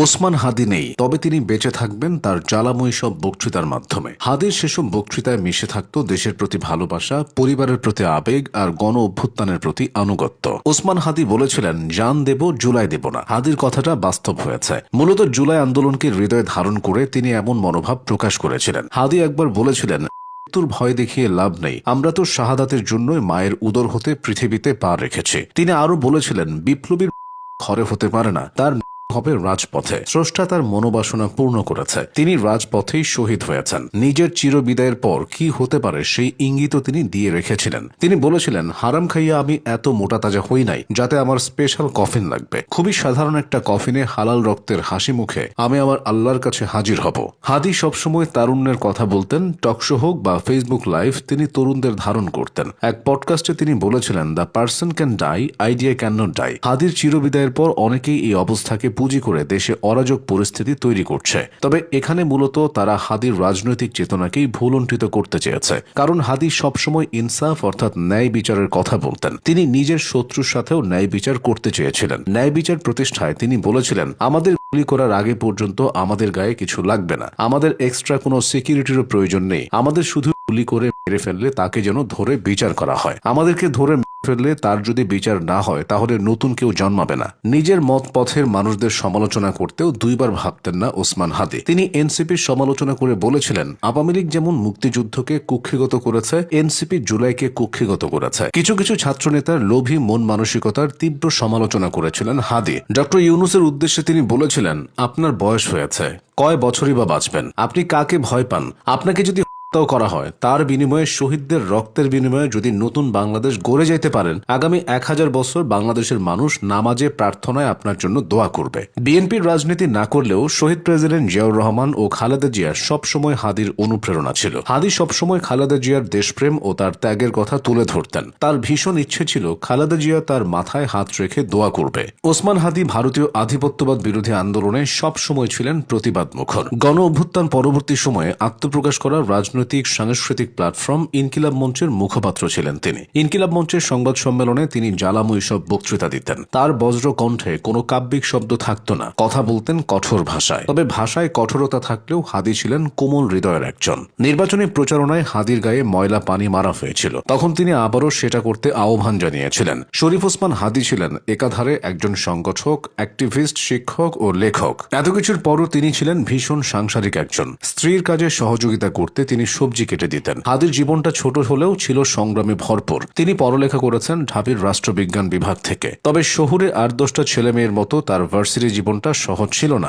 ওসমান হাদি নেই, তবে তিনি বেঁচে থাকবেন তার জ্বালাময়ী সব বক্তৃতার মাধ্যমে। হাদির সেসব বক্তৃতায় মিশে থাকত দেশের প্রতি ভালোবাসা, পরিবারের প্রতি আবেগ আর গণ অভ্যুত্থানের প্রতি আনুগত্য। ওসমান হাদি বলেছিলেন, জান দেব, জুলাই দেব না। হাদির কথাটা বাস্তব হয়েছে। মূলত জুলাই আন্দোলনকে হৃদয়ে ধারণ করে তিনি এমন মনোভাব প্রকাশ করেছিলেন। হাদি একবার বলেছিলেন, মৃত্যুর ভয় দেখিয়ে লাভ নেই, আমরা তো শাহাদাতের জন্যই মায়ের উদর হতে পৃথিবীতে পা রেখেছি। তিনি আরো বলেছিলেন, বিপ্লবীর ঘরে হতে পারে না, তার হবে রাজপথে। স্রষ্টা তার মনোবাসনা পূর্ণ করেছে, তিনি রাজপথেই শহীদ হয়েছেন। নিজের চিরবিদায়ের পর কি হতে পারে সেই ইঙ্গিতও তিনি দিয়ে রেখেছিলেন। তিনি বলেছিলেন, হারাম খাইয়া আমি এত মোটা তাজা হই নাই যাতে আমার স্পেশাল কফিন লাগবে। খুবই সাধারণ একটা কফিনে হালাল রক্তের হাসি মুখে আমি আমার আল্লাহর কাছে হাজির হব। হাদি সবসময় তারুণ্যের কথা বলতেন। টকশো হোক বা ফেসবুক লাইভ, তিনি তরুণদের ধারণ করতেন। এক পডকাস্টে তিনি বলেছিলেন, the person can die, idea can not die. হাদির চিরবিদায়ের পর অনেকেই এই অবস্থাকে পুঁজি করে দেশে অরাজক পরিস্থিতি তৈরি করছে। তবে এখানে মূলত তারা হাদির রাজনৈতিক চেতনাকেই ভুলুণ্ঠিত করতে চেয়েছে। কারণ হাদি সবসময় ইনসাফ অর্থাৎ ন্যায় বিচারের কথা বলতেন। তিনি নিজের শত্রুর সাথেও ন্যায় বিচার করতে চেয়েছিলেন। ন্যায় বিচার প্রতিষ্ঠায় তিনি বলেছিলেন, আমাদের গুলি করার আগে পর্যন্ত আমাদের গায়ে কিছু লাগবে না, আমাদের এক্সট্রা কোনো সিকিউরিটিরও প্রয়োজন নেই, আমাদের শুধু গুলি করে মেরে ফেললে তাকে যেন ধরে বিচার করা হয়। আমাদেরকে ধরে ফেললে তার যদি বিচার না হয় তাহলে নতুন কেউ জন্মাবে না। নিজের মত পথের মানুষদের সমালোচনা করতেও দুইবার ভাবতেন না ওসমান হাদি। তিনি এনসিপির সমালোচনা করে বলেছিলেন, আওয়ামী লীগ যেমন মুক্তিযুদ্ধকে কুক্ষিগত করেছে, এনসিপি জুলাইকে কুক্ষিগত করেছে। কিছু কিছু ছাত্রনেতার লোভী মন মানসিকতার তীব্র সমালোচনা করেছিলেন হাদি। ডক্টর ইউনূসের উদ্দেশ্যে তিনি বলেছিলেন, আপনার বয়স হয়েছে, কয় বছরই বা বাঁচবেন? আপনি কাকে ভয় পান? আপনাকে যদি করা হয়, তার বিনিময়ে শহীদদের রক্তের বিনিময়ে যদি নতুন বাংলাদেশ গড়ে যেতে পারেন, আগামী 1000 বছর বাংলাদেশের মানুষ নামাজে প্রার্থনায় আপনার জন্য দোয়া করবে। বিএনপির রাজনীতি না করলেও শহীদ প্রেসিডেন্ট জিয়াউর রহমান ও খালেদা জিয়া সবসময় হাদির অনুপ্রেরণা ছিল। হাদি সবসময় খালেদা জিয়ার দেশপ্রেম ও তার ত্যাগের কথা তুলে ধরতেন। তার ভীষণ ইচ্ছে ছিল খালেদা জিয়া তার মাথায় হাত রেখে দোয়া করবে। ওসমান হাদি ভারতীয় আধিপত্যবাদ বিরোধী আন্দোলনে সবসময় ছিলেন প্রতিবাদ মুখর। গণ অভ্যুত্থান পরবর্তী সময়ে আত্মপ্রকাশ করা রাজনৈতিক সাংস্কৃতিক প্ল্যাটফর্ম ইনকিলাব মঞ্চের মুখপাত্র ছিলেন তিনি। ইনকিলাব মঞ্চের সংবাদ সম্মেলনে তিনি জ্বালাময়ী সব বক্তৃতা দিতেন। তার বজ্র কণ্ঠে কোনো কাব্যিক শব্দ থাকত না, কথা বলতেন কঠোর ভাষায়। তবে ভাষায় কঠোরতা থাকলেও হাদি ছিলেন কোমল হৃদয়ের একজন। নির্বাচনী প্রচারণায় হাদির গায়ে ময়লা পানি মারা হয়েছিল, তখন তিনি আবারও সেটা করতে আহ্বান জানিয়েছিলেন। শরীফ ওসমান হাদি ছিলেন একাধারে একজন সংগঠক, অ্যাক্টিভিস্ট, শিক্ষক ও লেখক। এত কিছুর পরও তিনি ছিলেন ভীষণ সাংসারিক একজন। স্ত্রীর কাজে সহযোগিতা করতে তিনি সবজি কেটে দিতেন। হাদির জীবনটা ছোট হলেও ছিল সংগ্রামে ভরপুর। তিনি পড়ালেখা করেছেন ঢাবির রাষ্ট্রবিজ্ঞান বিভাগ থেকে। তবে শহুরে 8-10টা ছেলে মেয়ের মতো তার ভার্সিটি জীবনটা সহজ ছিল না।